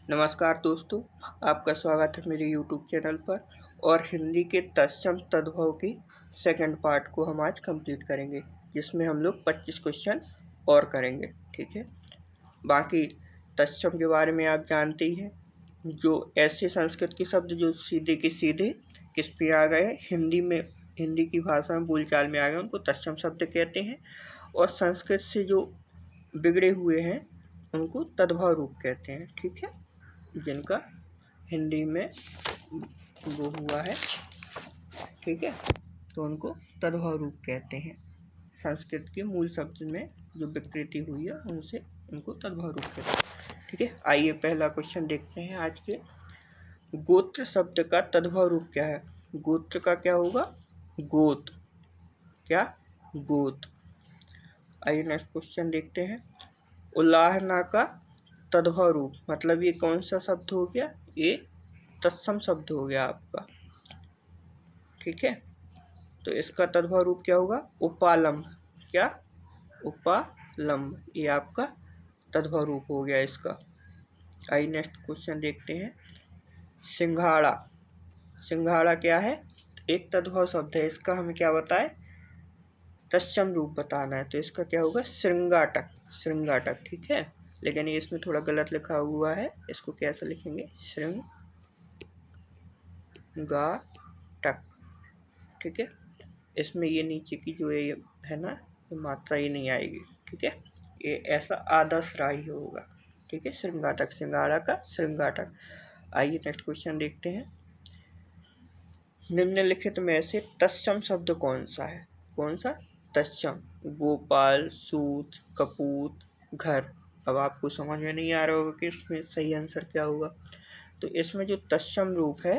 नमस्कार दोस्तों, आपका स्वागत है मेरे यूट्यूब चैनल पर। और हिंदी के तत्सम तद्भव की सेकंड पार्ट को हम आज कंप्लीट करेंगे, जिसमें हम लोग 25 क्वेश्चन और करेंगे। ठीक है, बाकी तत्सम के बारे में आप जानते ही हैं। जो ऐसे संस्कृत के शब्द जो सीधे के सीधे किस पे आ गए, हिंदी की भाषा में बोलचाल में आ गए, उनको तत्सम शब्द कहते हैं। और संस्कृत से जो बिगड़े हुए हैं उनको तद्भव रूप कहते हैं। ठीक है, जिनका हिंदी में वो हुआ है। ठीक है, तो उनको तद्भव रूप कहते हैं। संस्कृत के मूल शब्द में जो विकृति हुई है उनसे उनको तद्भव रूप कहते हैं। ठीक है, आइए पहला क्वेश्चन देखते हैं आज के। गोत्र शब्द का तद्भव रूप क्या है? गोत्र का क्या होगा? गोत। क्या? गोत। आइए नेक्स्ट क्वेश्चन देखते हैं। उलाहना का तद्भव रूप, मतलब ये कौन सा शब्द हो गया? ये तत्सम शब्द हो गया आपका। ठीक है, तो इसका तद्भव रूप क्या होगा? उपालंब। क्या? उपालंब, ये आपका तद्भव रूप हो गया इसका। आइए नेक्स्ट क्वेश्चन देखते हैं। सिंघाड़ा। सिंघाड़ा क्या है? एक तद्भव शब्द है, इसका हमें क्या बताए? तत्सम रूप बताना है, तो इसका क्या होगा? श्रृंगाटक। श्रृंगाटक। ठीक है, लेकिन ये इसमें थोड़ा गलत लिखा हुआ है, इसको कैसे लिखेंगे? श्रृंगाटक। ठीक है, इसमें ये नीचे की जो ये है ना, मात्रा ये नहीं आएगी। ठीक है, ये ऐसा आधा सराही होगा। ठीक है, श्रृंगाटक, श्रृंगारा का श्रृंगाटक। आइए नेक्स्ट क्वेश्चन देखते हैं। निम्नलिखित में से तत्सम शब्द कौन सा है? कौन सा? तत्सम। गोपाल, सूत, कपूत, घर। अब आपको समझ में नहीं आ रहा होगा कि इसमें सही आंसर क्या होगा। तो इसमें जो तत्सम रूप है,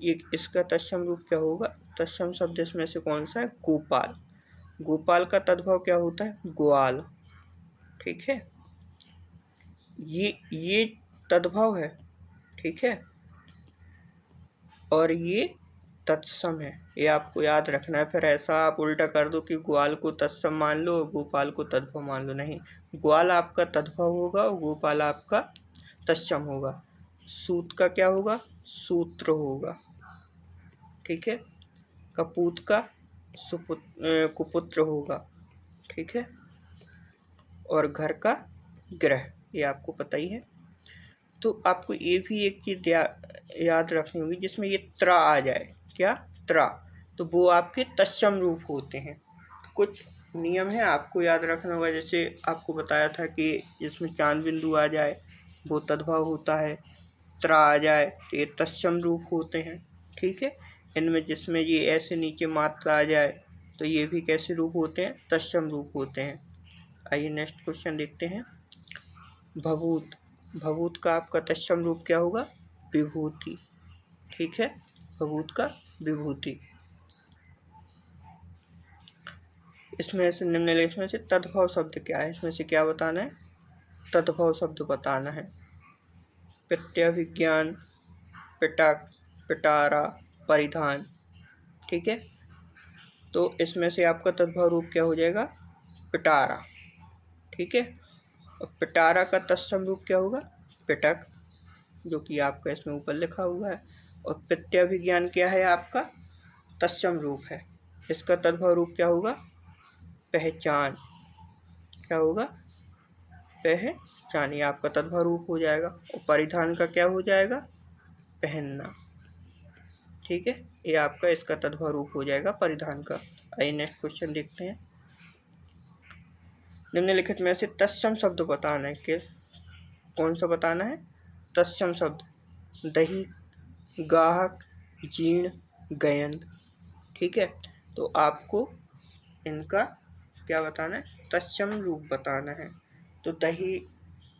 ये इसका तत्सम रूप क्या होगा? तत्सम शब्द इसमें से कौन सा है? गोपाल। गोपाल का तद्भव क्या होता है? ग्वाल। ठीक है, ये तद्भव है। ठीक है, और ये तत्सम है, ये आपको याद रखना है। फिर ऐसा आप उल्टा कर दो कि ग्वाल को तत्सम मान लो और गोपाल को तद्भव मान लो, नहीं। ग्वाल आपका तद्भव होगा और गोपाल आपका तत्सम होगा। सूत का क्या होगा? सूत्र होगा। ठीक है, कपूत का कुपुत्र होगा। ठीक है, और घर का ग्रह, ये आपको पता ही है। तो आपको ये भी एक चीज़ याद रखनी होगी, जिसमें ये त्रा आ जाए। क्या? त्रा, तो वो आपके तत्सम रूप होते हैं। तो कुछ नियम है आपको याद रखना होगा। जैसे आपको बताया था कि जिसमें चांद बिंदु आ जाए वो तद्भव होता है, त्रा आ जाए तो ये तत्सम रूप होते हैं। ठीक है, इनमें जिसमें ये ऐसे नीचे मात्रा आ जाए तो ये भी कैसे रूप होते हैं? तत्सम रूप होते हैं। आइए नेक्स्ट क्वेश्चन देखते हैं। भभूत। भभूत का आपका तत्सम रूप क्या होगा? विभूति। ठीक है, भभूत का विभूति। इसमें से निम्नलिखित में से तद्भव शब्द क्या है? इसमें से क्या बताना है? तद्भव शब्द बताना है। प्रत्यभिज्ञान, पिटक, पिटारा, परिधान। ठीक है, तो इसमें से आपका तद्भव रूप क्या हो जाएगा? पिटारा। ठीक है, और पिटारा का तत्सम रूप क्या होगा? पिटक, जो कि आपका इसमें ऊपर लिखा हुआ है। और प्रत्यभिज्ञान क्या है? आपका तत्सम रूप है, इसका तद्भव रूप क्या होगा? पहचान। क्या होगा? पहचान, ये आपका तद्भव रूप हो जाएगा। और परिधान का क्या हो जाएगा? पहनना। ठीक है, ये आपका इसका तद्भव रूप हो जाएगा परिधान का। आइए नेक्स्ट क्वेश्चन देखते हैं। निम्नलिखित में से तत्सम शब्द बताना है। कि कौन सा बताना है? तत्सम शब्द। दही, गाहक, जीर्ण, गयंद। ठीक है, तो आपको इनका क्या बताना है? तत्सम रूप बताना है। तो दही,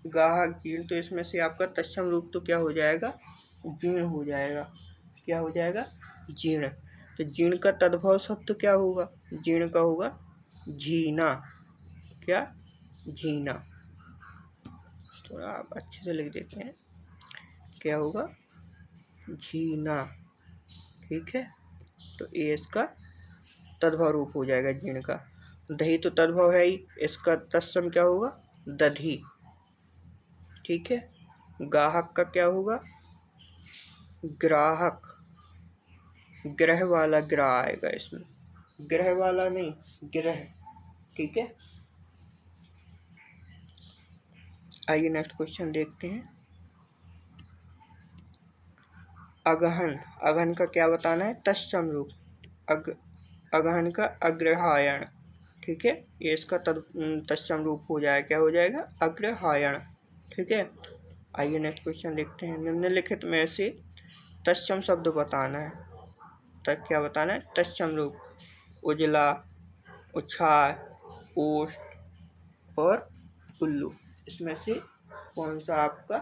गाहक, जीर्ण, तो इसमें से आपका तत्सम रूप तो क्या हो जाएगा? जीर्ण हो जाएगा। क्या हो जाएगा? जीर्ण। तो जीर्ण का तद्भव शब्द क्या होगा? जीर्ण का होगा झीना। क्या? झीना। थोड़ा आप अच्छे से लिख देते हैं, क्या होगा? झीना। ठीक है, तो ये इसका तद्भव रूप हो जाएगा जीर्ण का। दही तो तद्भव है ही, इसका तत्सम क्या होगा? दधी। ठीक है, गाहक का क्या होगा? ग्राहक। ग्रह वाला ग्रह आएगा इसमें, ग्रह वाला नहीं, ग्रह। ठीक है, आइए नेक्स्ट क्वेश्चन देखते हैं। अगहन, अगहन का क्या बताना है? तत्सम रूप। अगहन का अग्रहायण। ठीक है, ये इसका तत्सम रूप हो जाएगा, क्या हो जाएगा? अग्रहायण। ठीक है, आइए नेक्स्ट क्वेश्चन देखते हैं। निम्नलिखित में से तत्सम शब्द बताना है। तक क्या बताना है? तत्सम रूप। उजला, उछाल, ओष्ठ और उल्लू, इसमें से कौन सा आपका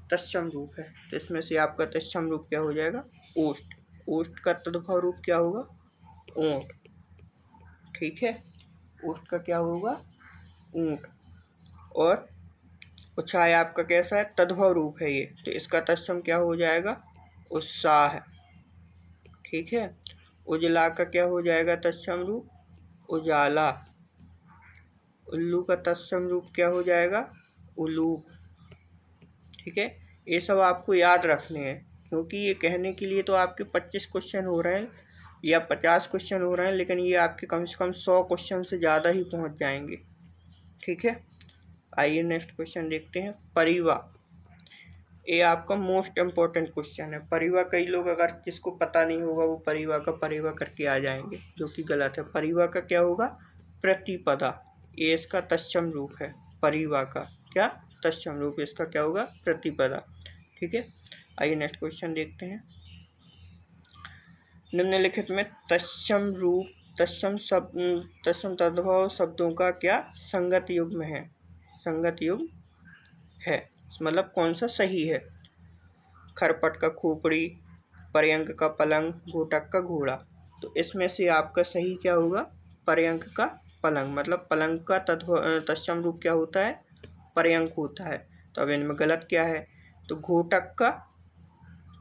तत्सम रूप है? तो इसमें से आपका तत्सम रूप क्या हो जाएगा? ओष्ठ। ओष्ठ का तद्भव रूप क्या होगा? ऊंट। ठीक है, ओष्ठ का क्या होगा? ऊंट। और उत्साह आपका कैसा है? तद्भव रूप है ये, तो इसका तत्सम क्या हो जाएगा? उत्साह। ठीक है, उजला का क्या हो जाएगा तत्सम रूप? उजाला। उल्लू का तत्सम रूप क्या हो जाएगा? उलूप। ठीक है, ये सब आपको याद रखने हैं, क्योंकि ये कहने के लिए तो आपके 25 क्वेश्चन हो रहे हैं या 50 क्वेश्चन हो रहे हैं, लेकिन ये आपके कम से कम 100 क्वेश्चन से ज़्यादा ही पहुंच जाएंगे। ठीक है, आइए नेक्स्ट क्वेश्चन देखते हैं। परिवार, ये आपका मोस्ट इम्पोर्टेंट क्वेश्चन है। परिवार, कई लोग अगर जिसको पता नहीं होगा वो परिवार का परिवार करके आ जाएंगे, जो कि गलत है। परिवार का क्या होगा? प्रतिपदा। ये इसका तत्सम रूप है। परिवार का क्या तत्सम रूप? इसका क्या होगा? प्रतिपदा। ठीक है, आइए नेक्स्ट क्वेश्चन देखते हैं। निम्नलिखित में तत्सम रूप, तत्सम तद्भव शब्दों का क्या संगत युग्म है? संगत युग्म है, मतलब कौन सा सही है? खरपट का खोपड़ी, पर्यंक का पलंग, घोटक का घोड़ा। तो इसमें से आपका सही क्या होगा? पर्यंक का पलंग। मतलब पलंग का तत्सम रूप क्या होता है? पर्यंक होता है। तो अब इनमें गलत क्या है? तो घोटक का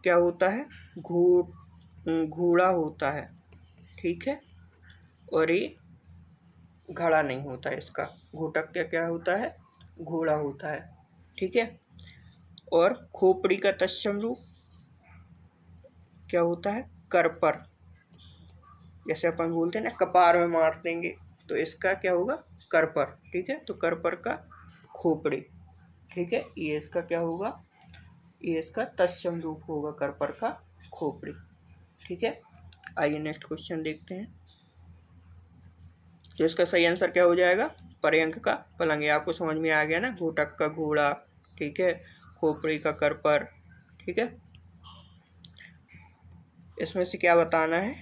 क्या होता है? घोड़ा होता है। ठीक है, और ये घड़ा नहीं होता है इसका। घोटक का क्या होता है? घोड़ा होता है। ठीक है, और खोपड़ी का तत्सम रूप क्या होता है? करपर। जैसे अपन बोलते हैं ना कपार में मार देंगे, तो इसका क्या होगा? करपर। ठीक है, तो करपर का खोपड़ी। ठीक है, ये इसका क्या होगा? ये इसका तत्सम रूप होगा, करपर का खोपड़ी। ठीक है, आइए नेक्स्ट क्वेश्चन देखते हैं। तो इसका सही आंसर क्या हो जाएगा? पर्यंक का पलंग। ये आपको समझ में आ गया ना? घोटक का घोड़ा, ठीक है, खोपड़ी का करपर। ठीक है, इसमें से क्या बताना है?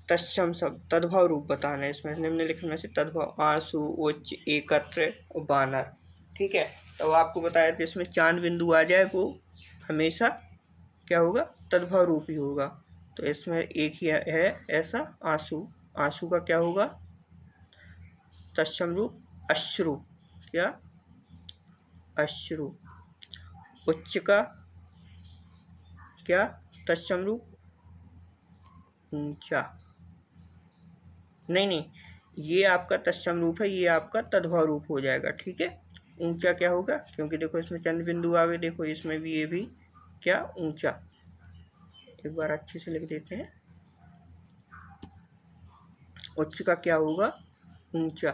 तत्सम शब्द, तद्भव रूप बताना है इसमें। निम्नलिखित में से तद्भव, आंसू, उच्च, एकत्र और बानर। ठीक है, तो आपको बताया था इसमें चांद बिंदु आ जाए वो हमेशा क्या होगा? तद्भव रूप ही होगा। तो इसमें एक ही है ऐसा, आंसू। आंसू का क्या होगा? तत्सम रूप अश्रु। क्या? अश्रु। उच्च का क्या तत्सम रूप? ऊंचा। नहीं, ये आपका तत्सम रूप है, ये आपका तद्भव रूप हो जाएगा। ठीक है, ऊंचा क्या होगा? क्योंकि देखो इसमें चंद्र बिंदु आ गए, देखो इसमें भी, ये भी क्या? ऊंचा। एक बार अच्छे से लिख देते हैं। उच्च का क्या होगा? ऊंचा।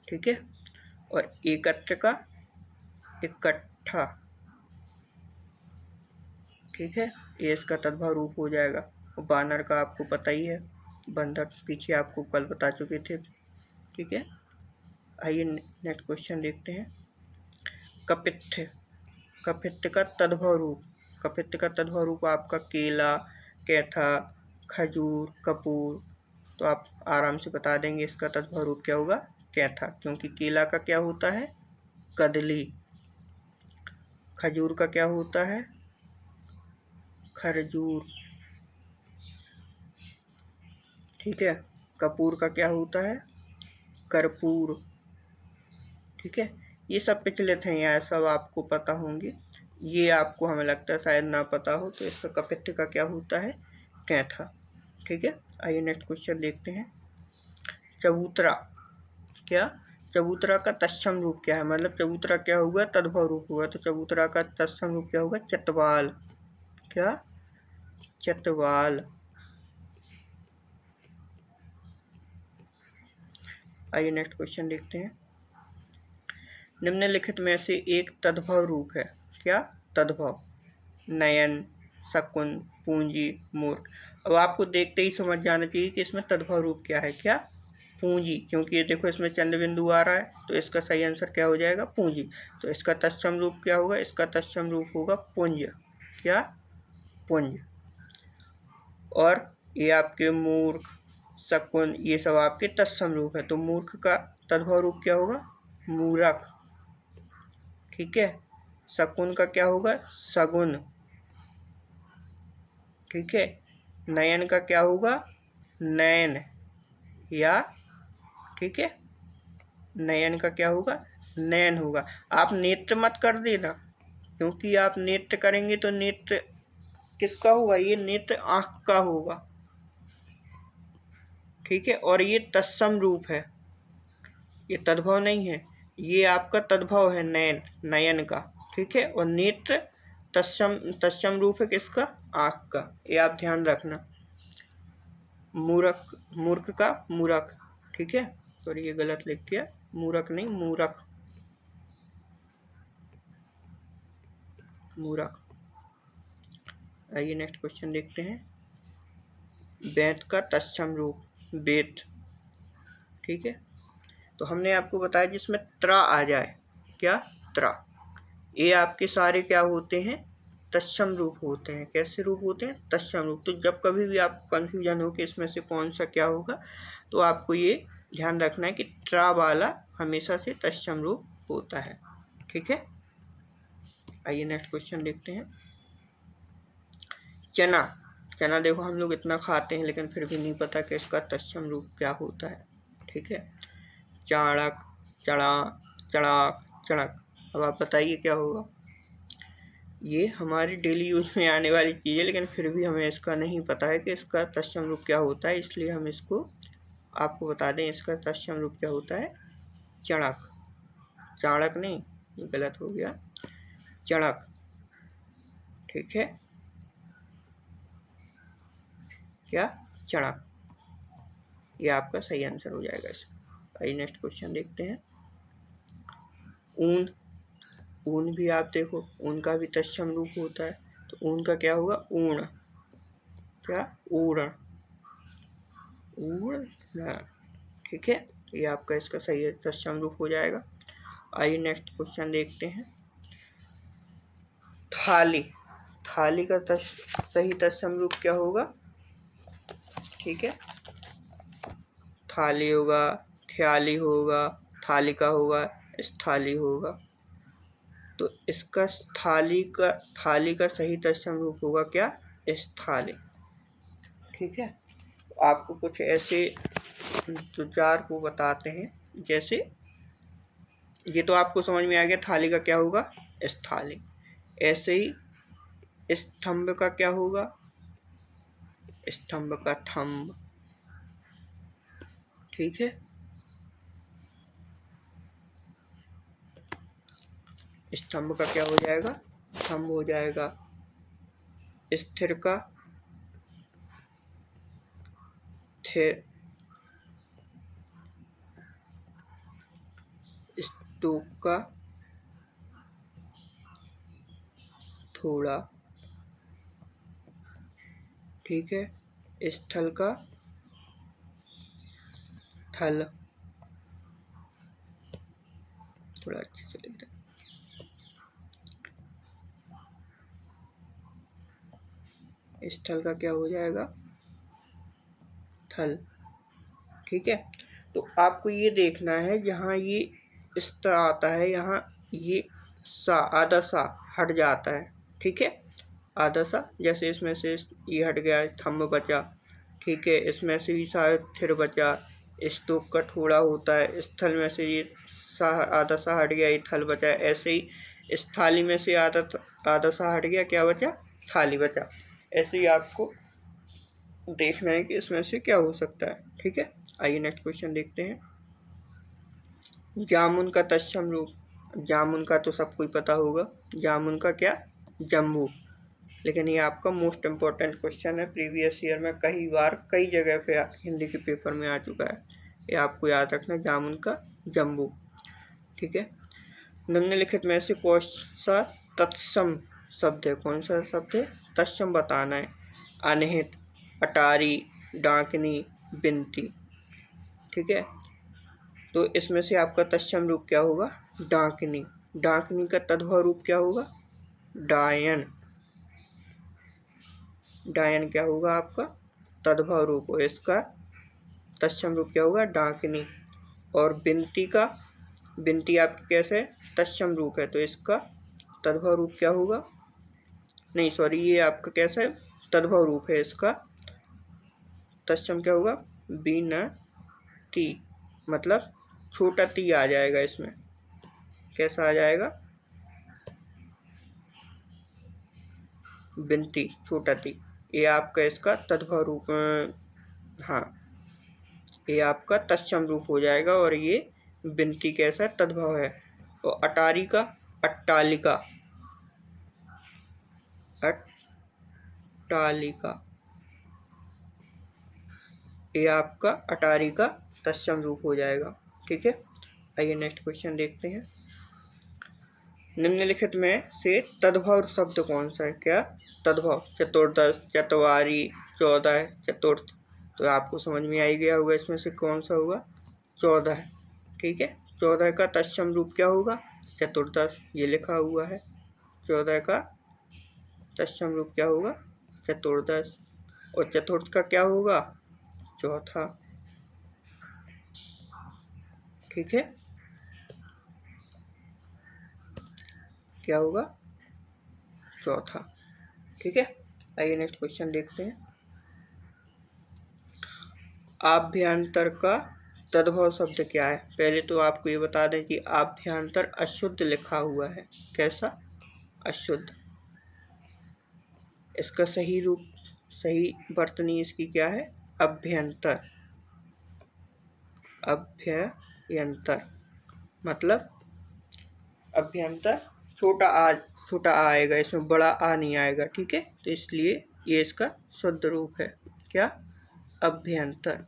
ठीक है, और एकत्र का इकट्ठा। ठीक है, ये इसका तद्भव रूप हो जाएगा। और बानर का आपको पता ही है, बंदर, पीछे आपको कल बता चुके थे। ठीक है, आइए नेक्स्ट क्वेश्चन देखते हैं। कपित्थ, कपित्थ का तद्भव रूप। कपित्थ का तद्भव रूप आपका केला, कैथा, खजूर, कपूर। तो आप आराम से बता देंगे इसका तद्भव रूप क्या होगा? कैथा, क्योंकि केला का क्या होता है? कदली। खजूर का क्या होता है? खरजूर। ठीक है, कपूर का क्या होता है? कर्पूर। ठीक है, ये सब पिछले थे, यहाँ सब आपको पता होंगे। ये आपको हमें लगता है शायद ना पता हो। तो इसका कपित्थ का क्या होता है? कैथा। ठीक है, आइए नेक्स्ट क्वेश्चन देखते हैं। चबूतरा, क्या? चबूतरा का तत्सम रूप क्या है, मतलब चबूतरा क्या होगा, तद्भव रूप होगा, तो चबूतरा का तत्सम रूप क्या होगा, चतवाल। क्या, चतवाल। आइए नेक्स्ट क्वेश्चन देखते हैं। निम्नलिखित में से एक तद्भव रूप है। क्या, तद्भव। नयन, शकुन, पूंजी, मूर्ख। अब आपको देखते ही समझ जाना चाहिए कि इसमें तद्भव रूप क्या है। क्या, पूंजी, क्योंकि ये देखो इसमें चंद्र बिंदु आ रहा है, तो इसका सही आंसर क्या हो जाएगा, पूंजी। तो इसका तत्सम रूप क्या होगा, इसका तत्सम रूप होगा पुंज। क्या, पुंज। और ये आपके मूर्ख, शकुन, ये सब आपके तत्सम रूप है। तो मूर्ख का तद्भव रूप क्या होगा, मूरख। ठीक है। शकुन का क्या होगा, सगुन। ठीक है। नयन का क्या होगा, नयन, या ठीक है, नयन का क्या होगा, नयन होगा। आप नेत्र मत कर देना, क्योंकि आप नेत्र करेंगे तो नेत्र किसका होगा, ये नेत्र आँख का होगा। ठीक है। और ये तत्सम रूप है, ये तद्भव नहीं है, ये आपका तद्भव है नयन, नयन का। ठीक है। और नेत्र तत्सम, तत्सम रूप है किसका, आँख का। ये आप ध्यान रखना। मूर्ख, मूर्ख का मूरख। ठीक है। सॉरी ये गलत लिख दिया, मूर्ख नहीं, मूरख, मूरख। आइए नेक्स्ट क्वेश्चन देखते हैं। बेंत का तत्सम रूप, बेत। ठीक है। तो हमने आपको बताया जिसमें त्रा आ जाए। क्या, त्रा। ये आपके सारे क्या होते हैं, तत्सम रूप होते हैं। कैसे रूप होते हैं, तत्सम रूप। तो जब कभी भी आपको कंफ्यूजन हो कि इसमें से कौन सा क्या होगा, तो आपको ये ध्यान रखना है कि त्रा वाला हमेशा से तत्सम रूप होता है। ठीक है। आइए नेक्स्ट क्वेश्चन देखते हैं। चना, चना देखो हम लोग इतना खाते हैं लेकिन फिर भी नहीं पता कि इसका तत्सम रूप क्या होता है। ठीक है। चाणक, चणा, चणाक, चणक। अब आप बताइए क्या होगा। ये हमारी डेली यूज में आने वाली चीज़ है, लेकिन फिर भी हमें इसका नहीं पता है कि इसका तत्सम रूप क्या होता है, इसलिए हम इसको आपको बता दें। इसका तत्सम रूप क्या होता है, चणक। चाणक नहीं, ये गलत हो गया, चणक। ठीक है। क्या, चणक, ये आपका सही आंसर हो जाएगा इसका। आइए नेक्स्ट क्वेश्चन देखते हैं। ऊन, ऊन भी आप देखो, ऊन का भी तत्सम रूप होता है। तो ऊन का क्या होगा, ऊण। क्या, ऊण, ऊण। ठीक है। तो ये आपका इसका सही तत्सम रूप हो जाएगा। आइए नेक्स्ट क्वेश्चन देखते हैं। थाली, थाली का सही तत्सम रूप क्या होगा। ठीक है। थाली होगा, थ्याली होगा, थालिका होगा, स्थाली होगा। तो इसका थाली का सही तत्सम रूप होगा क्या, स्थाली। ठीक है। आपको कुछ ऐसे दो चार को बताते हैं। जैसे ये तो आपको समझ में आ गया, थाली का क्या होगा, स्थाली। ऐसे ही स्तंभ का क्या होगा, स्तंभ का थंब। ठीक है। स्तंभ का क्या हो जाएगा, थंब हो जाएगा। स्थिर का थे, स्तूप का थोड़ा। ठीक है। स्थल का थल, थोड़ा अच्छे से लिख दें। स्थल का क्या हो जाएगा, थल। ठीक है। तो आपको ये देखना है, जहाँ ये इस तरह आता है, यहाँ ये सा, आधा सा हट जाता है। ठीक है। आधा सा, जैसे इसमें से ये हट गया, थंब बचा। ठीक है। इसमें से भी सा थिर बचा, स्तूप का थोड़ा होता है। स्थल में से ये सा, आधा सा हट गया, ये थल बचा। ऐसे ही इस थाली में से आधा सा हट गया, क्या बचा, थाली बचा। ऐसे ही आपको देखना है कि इसमें से क्या हो सकता है। ठीक है। आइए नेक्स्ट क्वेश्चन देखते हैं। जामुन का तत्सम रूप, जामुन का तो सबको ही पता होगा, जामुन का क्या, जम्बू। लेकिन ये आपका मोस्ट इम्पोर्टेंट क्वेश्चन है, प्रीवियस ईयर में कई बार कई जगह पे हिंदी के पेपर में आ चुका है। ये आपको याद रखना, जामुन का जम्बू। ठीक है। निम्नलिखित में से कौन सा तत्सम शब्द है, कौन सा शब्द है, तत्सम बताना है। अनिहित, अटारी, डांकनी, बिनती। ठीक है। तो इसमें से आपका तत्सम रूप क्या होगा, डांकनी। डांकनी का तद्भव रूप क्या होगा, डायन। डायन क्या होगा आपका, तद्भव रूप हो, इसका तत्सम रूप क्या होगा, डांकनी। और बिनती का, बिनती आपकी कैसे तत्सम रूप है, तो इसका तद्भव रूप क्या होगा, नहीं सॉरी, ये आपका कैसा है, तद्भव रूप है, इसका तत्सम क्या होगा, बीनती। मतलब छोटा ती आ जाएगा इसमें, कैसा आ जाएगा, बिनती, छोटा ती। ये आपका इसका तद्भव रूप, हाँ ये आपका तत्सम रूप हो जाएगा, और ये बिनती कैसा तद्भव है। और अटारी का, अट्टालिका, अट्टालिका, ये आपका अटारी का तत्सम रूप हो जाएगा। ठीक है। आइए नेक्स्ट क्वेश्चन देखते हैं। निम्नलिखित में से तद्भव शब्द कौन सा है, क्या तद्भव, चतुर्दश, चतवारी, 14, चतुर्थ। तो आपको समझ में आ ही गया होगा इसमें से कौन सा होगा, 14। ठीक है। 14 का तत्सम रूप क्या होगा, चतुर्दश, ये लिखा हुआ है। 14 का तत्सम रूप क्या होगा, चतुर्दश। और चतुर्थ का क्या होगा, चौथा। ठीक है, क्या होगा, चौथा। ठीक है। आइए नेक्स्ट क्वेश्चन देखते हैं। आभ्यंतर का तद्भव शब्द क्या है। पहले तो आपको ये बता दें कि आभ्यंतर अशुद्ध लिखा हुआ है, कैसा, अशुद्ध। इसका सही रूप, सही वर्तनी इसकी क्या है, अभ्यंतर। अभ्यंतर मतलब अभ्यंतर, छोटा आ आएगा इसमें, बड़ा आ नहीं आएगा। ठीक है। तो इसलिए ये इसका शुद्ध रूप है, क्या, अभ्यंतर।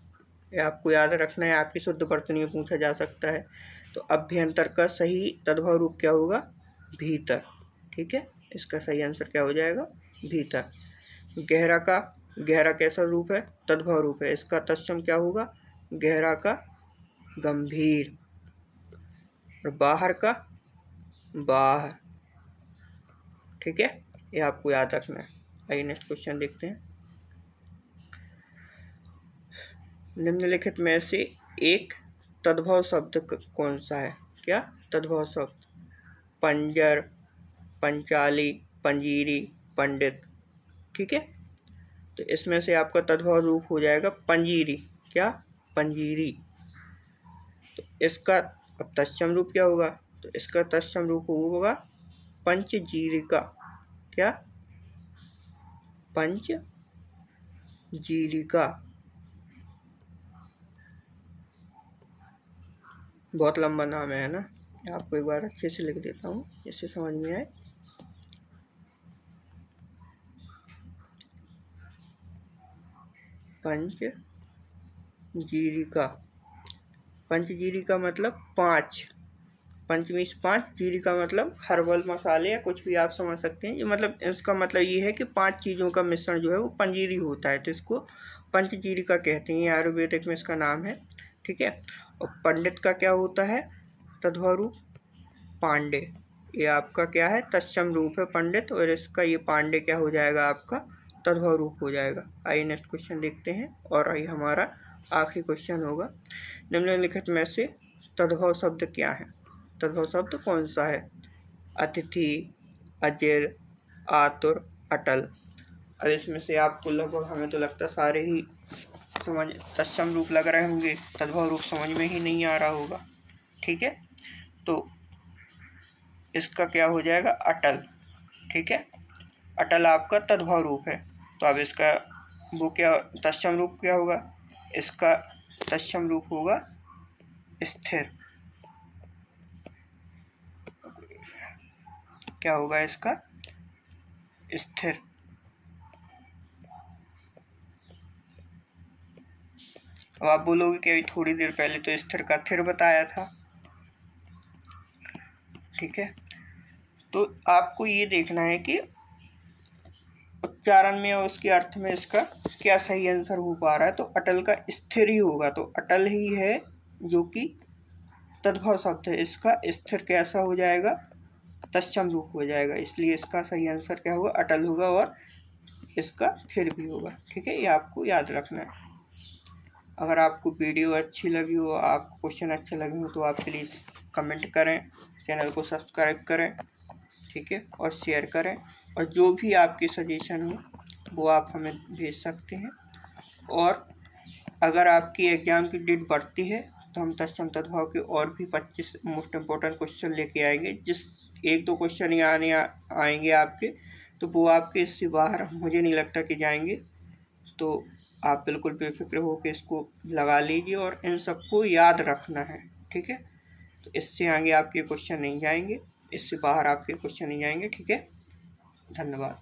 ये आपको याद रखना है, आपकी शुद्ध वर्तनी में पूछा जा सकता है। तो अभ्यंतर का सही तद्भव रूप क्या होगा, भीतर। ठीक है। इसका सही आंसर क्या हो जाएगा, भीतर। गहरा का, गहरा कैसा रूप है, तद्भव रूप है, इसका तत्सम क्या होगा, गहरा का गंभीर। और बाहर का बाहर। ठीक है। ये आपको याद रखना है। आइए नेक्स्ट क्वेश्चन देखते हैं। निम्नलिखित में से एक तद्भव शब्द कौन सा है, क्या तद्भव शब्द, पंजर, पंचाली, पंजीरी, पंडित। ठीक है। तो इसमें से आपका तद्भव रूप हो जाएगा पंजीरी, क्या, पंजीरी। तो इसका अब तत्सम रूप क्या होगा, तो इसका तत्सम रूप होगा पंचजीरिका, क्या, पंचजीरिका। बहुत लंबा नाम है ना, आपको एक बार अच्छे से लिख देता हूँ जिससे समझ में आए। पंचजीरिका, पंचजीरिका मतलब 5, पंचमी 5, जीरिका मतलब हर्बल मसाले या कुछ भी आप समझ सकते हैं। ये मतलब इसका मतलब ये है कि 5 चीज़ों का मिश्रण जो है वो पंजीरी होता है, तो इसको पंचजीरिका कहते हैं, आयुर्वेदिक में इसका नाम है। ठीक है। और पंडित का क्या होता है, तद्भव रूप पांडे। ये आपका क्या है, तत्सम रूप है पंडित, और इसका ये पांडे क्या हो जाएगा, आपका तद्भव रूप हो जाएगा। आइए नेक्स्ट क्वेश्चन देखते हैं, और आइए हमारा आखिरी क्वेश्चन होगा। निम्नलिखित में से तद्भव शब्द क्या है, तद्भव शब्द कौन सा है, अतिथि, अजिर, आतुर, अटल। अब इसमें से आपको लगभग, हमें तो लगता है सारे ही समझ तत्सम रूप लग रहे होंगे, तद्भव रूप समझ में ही नहीं आ रहा होगा। ठीक है। तो इसका क्या हो जाएगा, अटल। ठीक है। अटल आपका तद्भव रूप है। तो अब इसका वो क्या तत्सम रूप क्या होगा, इसका तत्सम रूप होगा स्थिर। क्या होगा इसका? स्थिर। अब आप बोलोगे कि अभी थोड़ी देर पहले तो स्थिर का थिर बताया था। ठीक है, तो आपको ये देखना है कि उच्चारण में और उसके अर्थ में इसका क्या सही आंसर हो पा रहा है। तो अटल का स्थिर ही होगा, तो अटल ही है जो कि तद्भव शब्द है। इसका स्थिर कैसा हो जाएगा? तत्सम रूप हो जाएगा, इसलिए इसका सही आंसर क्या होगा? अटल होगा, और इसका थिर भी होगा। ठीक है, ये आपको याद रखना है। अगर आपको वीडियो अच्छी लगी हो, आपको क्वेश्चन अच्छे लगे हो, तो आप प्लीज़ कमेंट करें, चैनल को सब्सक्राइब करें, ठीक है, और शेयर करें। और जो भी आपकी सजेशन हो वो आप हमें भेज सकते हैं। और अगर आपकी एग्ज़ाम की डेट बढ़ती है तो हम तत्सम तद्भव के और भी 25 मोस्ट इम्पोर्टेंट क्वेश्चन लेके आएंगे। जिस 1-2 क्वेश्चन ही आएंगे आपके, तो वो आपके इससे बाहर मुझे नहीं लगता कि जाएंगे। तो आप बिल्कुल बेफिक्र हो के इसको लगा लीजिए और इन सबको याद रखना है। ठीक है, तो इससे आगे आपके क्वेश्चन नहीं जाएंगे, इससे बाहर आपके क्वेश्चन नहीं जाएंगे। ठीक है, धन्यवाद।